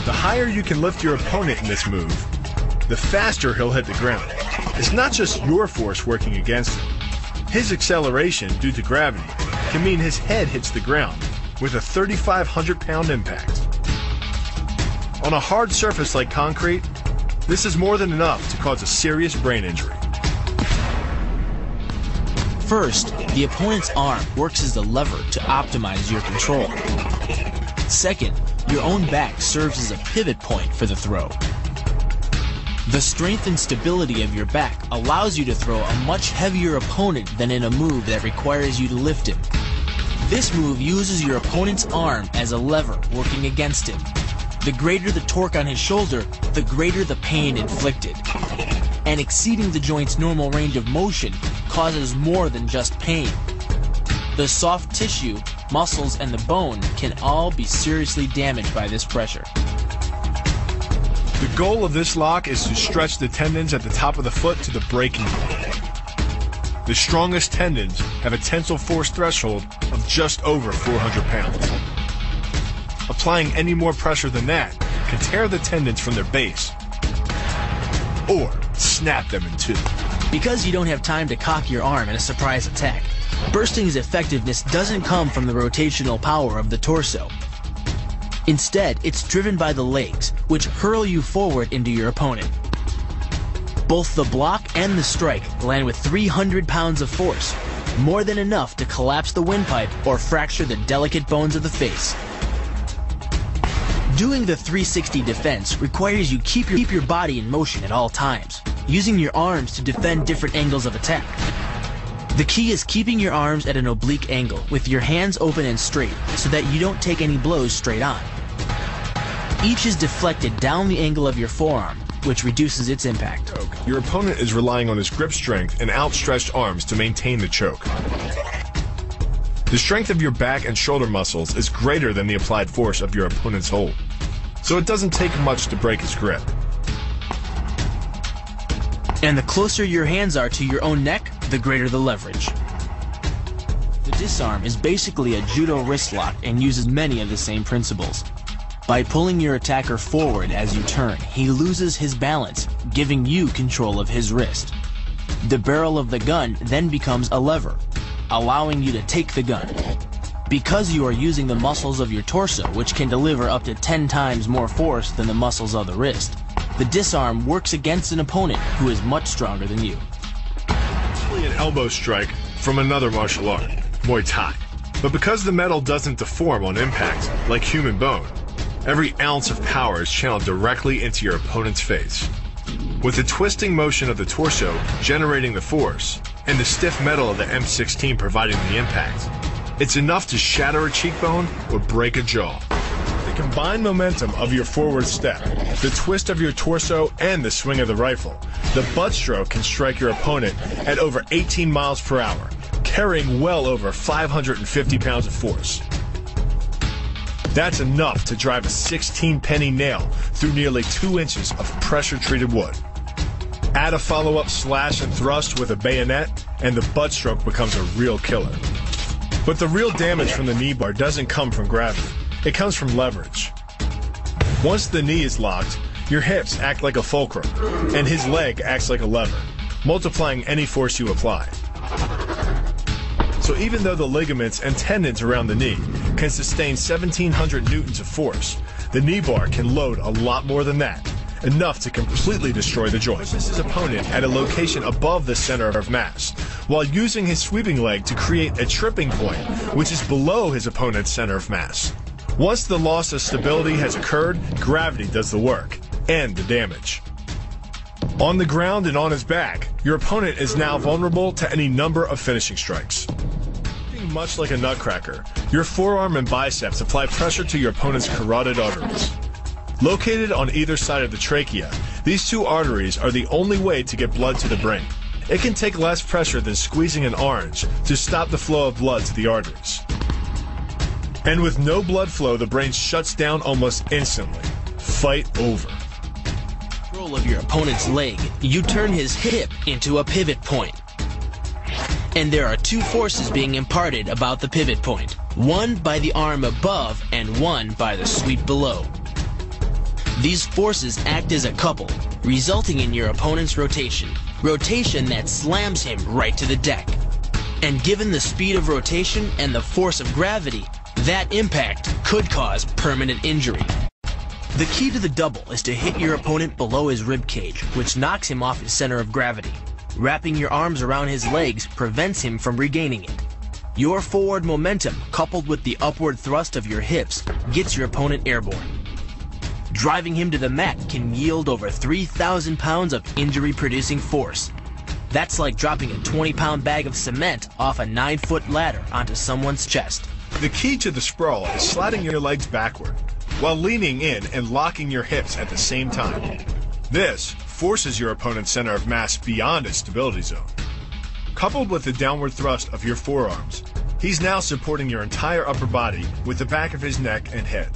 The higher you can lift your opponent in this move, the faster he'll hit the ground. It's not just your force working against him. His acceleration due to gravity can mean his head hits the ground with a 3,500-pound impact. On a hard surface like concrete, this is more than enough to cause a serious brain injury. First, the opponent's arm works as a lever to optimize your control. Second, your own back serves as a pivot point for the throw. The strength and stability of your back allows you to throw a much heavier opponent than in a move that requires you to lift him. This move uses your opponent's arm as a lever working against him. The greater the torque on his shoulder, the greater the pain inflicted. And exceeding the joint's normal range of motion causes more than just pain. The soft tissue, muscles, and the bone can all be seriously damaged by this pressure. The goal of this lock is to stretch the tendons at the top of the foot to the breaking point. The strongest tendons have a tensile force threshold of just over 400 pounds. Applying any more pressure than that can tear the tendons from their base or snap them in two. Because you don't have time to cock your arm in a surprise attack, bursting's effectiveness doesn't come from the rotational power of the torso. Instead, it's driven by the legs, which hurl you forward into your opponent. Both the block and the strike land with 300 pounds of force, more than enough to collapse the windpipe or fracture the delicate bones of the face. Doing the 360 defense requires you keep your body in motion at all times, using your arms to defend different angles of attack. The key is keeping your arms at an oblique angle, with your hands open and straight, so that you don't take any blows straight on. Each is deflected down the angle of your forearm, which reduces its impact. Your opponent is relying on his grip strength and outstretched arms to maintain the choke. The strength of your back and shoulder muscles is greater than the applied force of your opponent's hold, so it doesn't take much to break his grip. And the closer your hands are to your own neck, the greater the leverage. The disarm is basically a judo wrist lock and uses many of the same principles. By pulling your attacker forward as you turn, he loses his balance, giving you control of his wrist. The barrel of the gun then becomes a lever, allowing you to take the gun. Because you are using the muscles of your torso, which can deliver up to 10 times more force than the muscles of the wrist, the disarm works against an opponent who is much stronger than you. An elbow strike from another martial art, Muay Thai. But because the metal doesn't deform on impact, like human bone, every ounce of power is channeled directly into your opponent's face. With the twisting motion of the torso generating the force, and the stiff metal of the M16 providing the impact, it's enough to shatter a cheekbone or break a jaw. The combined momentum of your forward step, the twist of your torso, and the swing of the rifle, the butt stroke can strike your opponent at over 18 miles per hour, carrying well over 550 pounds of force. That's enough to drive a 16-penny nail through nearly 2 inches of pressure-treated wood. Add a follow-up slash and thrust with a bayonet, and the butt stroke becomes a real killer. But the real damage from the knee bar doesn't come from gravity. It comes from leverage. Once the knee is locked, your hips act like a fulcrum, and his leg acts like a lever, multiplying any force you apply. So even though the ligaments and tendons around the knee can sustain 1,700 newtons of force, the knee bar can load a lot more than that, enough to completely destroy the joint. Pushes his opponent at a location above the center of mass, while using his sweeping leg to create a tripping point, which is below his opponent's center of mass. Once the loss of stability has occurred, gravity does the work, and the damage. On the ground and on his back, your opponent is now vulnerable to any number of finishing strikes. Much like a nutcracker, your forearm and biceps apply pressure to your opponent's carotid arteries. Located on either side of the trachea, these two arteries are the only way to get blood to the brain. It can take less pressure than squeezing an orange to stop the flow of blood to the arteries. And with no blood flow, the brain shuts down almost instantly. Fight over. Control of your opponent's leg, you turn his hip into a pivot point. And there are two forces being imparted about the pivot point. One by the arm above and one by the sweep below. These forces act as a couple, resulting in your opponent's rotation that slams him right to the deck. And given the speed of rotation and the force of gravity, that impact could cause permanent injury. The key to the double is to hit your opponent below his rib cage, which knocks him off his center of gravity. Wrapping your arms around his legs prevents him from regaining it. Your forward momentum, coupled with the upward thrust of your hips, gets your opponent airborne. Driving him to the mat can yield over 3,000 pounds of injury-producing force. That's like dropping a 20-pound bag of cement off a 9-foot ladder onto someone's chest. The key to the sprawl is sliding your legs backward, while leaning in and locking your hips at the same time. This forces your opponent's center of mass beyond its stability zone. Coupled with the downward thrust of your forearms, he's now supporting your entire upper body with the back of his neck and head,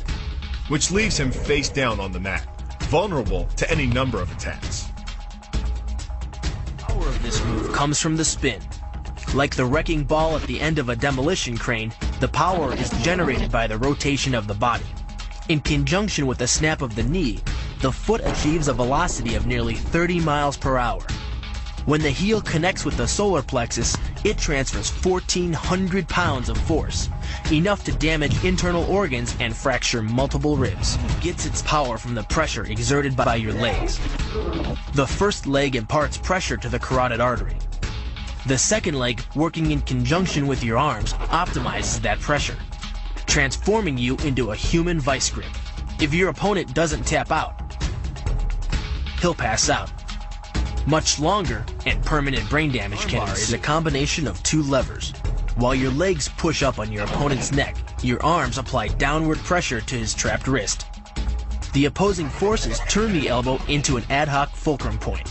which leaves him face down on the mat, vulnerable to any number of attacks. The power of this move comes from the spin. Like the wrecking ball at the end of a demolition crane, the power is generated by the rotation of the body. In conjunction with the snap of the knee, the foot achieves a velocity of nearly 30 miles per hour. When the heel connects with the solar plexus, it transfers 1,400 pounds of force, enough to damage internal organs and fracture multiple ribs. It gets its power from the pressure exerted by your legs. The first leg imparts pressure to the carotid artery. The second leg, working in conjunction with your arms, optimizes that pressure, transforming you into a human vice grip. If your opponent doesn't tap out, he'll pass out. Much longer and permanent brain damage can ensue. Is a combination of two levers. While your legs push up on your opponent's neck, your arms apply downward pressure to his trapped wrist. The opposing forces turn the elbow into an ad hoc fulcrum point.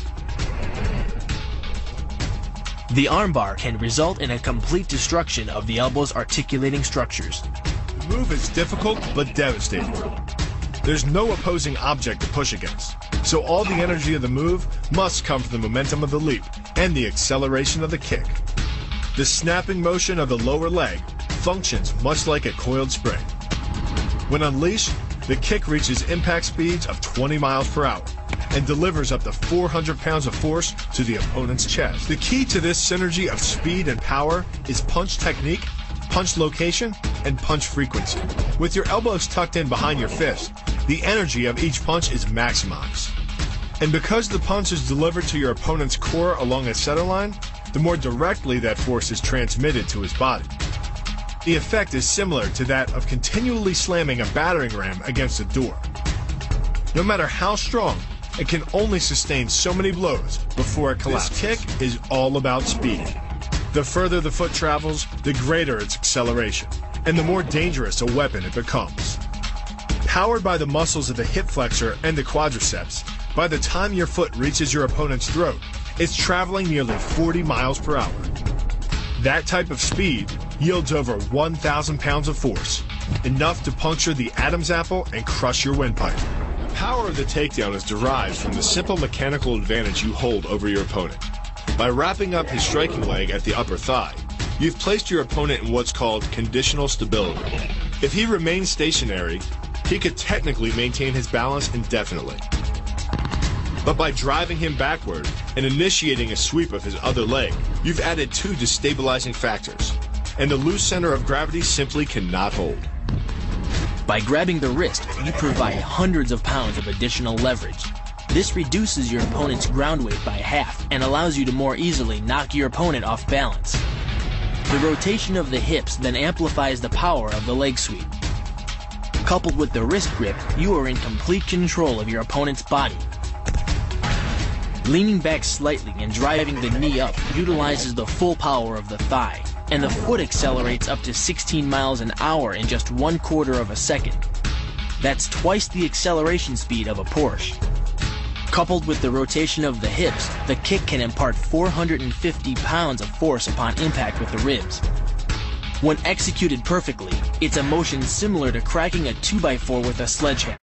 The armbar can result in a complete destruction of the elbow's articulating structures. The move is difficult but devastating. There's no opposing object to push against, so all the energy of the move must come from the momentum of the leap and the acceleration of the kick. The snapping motion of the lower leg functions much like a coiled spring. When unleashed, the kick reaches impact speeds of 20 miles per hour and delivers up to 400 pounds of force to the opponent's chest. The key to this synergy of speed and power is punch technique, punch location, and punch frequency. With your elbows tucked in behind your fist, the energy of each punch is maximized. And because the punch is delivered to your opponent's core along a center line, the more directly that force is transmitted to his body. The effect is similar to that of continually slamming a battering ram against a door. No matter how strong, it can only sustain so many blows before it collapses. This kick is all about speed. The further the foot travels, the greater its acceleration, and the more dangerous a weapon it becomes. Powered by the muscles of the hip flexor and the quadriceps, by the time your foot reaches your opponent's throat, it's traveling nearly 40 miles per hour. That type of speed yields over 1,000 pounds of force, enough to puncture the Adam's apple and crush your windpipe. The power of the takedown is derived from the simple mechanical advantage you hold over your opponent. By wrapping up his striking leg at the upper thigh, you've placed your opponent in what's called conditional stability. If he remains stationary, he could technically maintain his balance indefinitely. But by driving him backward and initiating a sweep of his other leg, you've added two destabilizing factors, and the loose center of gravity simply cannot hold. By grabbing the wrist, you provide hundreds of pounds of additional leverage. This reduces your opponent's ground weight by half and allows you to more easily knock your opponent off balance. The rotation of the hips then amplifies the power of the leg sweep. Coupled with the wrist grip, you are in complete control of your opponent's body. Leaning back slightly and driving the knee up utilizes the full power of the thigh, and the foot accelerates up to 16 miles an hour in just 1/4 of a second. That's twice the acceleration speed of a Porsche. Coupled with the rotation of the hips, the kick can impart 450 pounds of force upon impact with the ribs. When executed perfectly, it's a motion similar to cracking a 2x4 with a sledgehammer.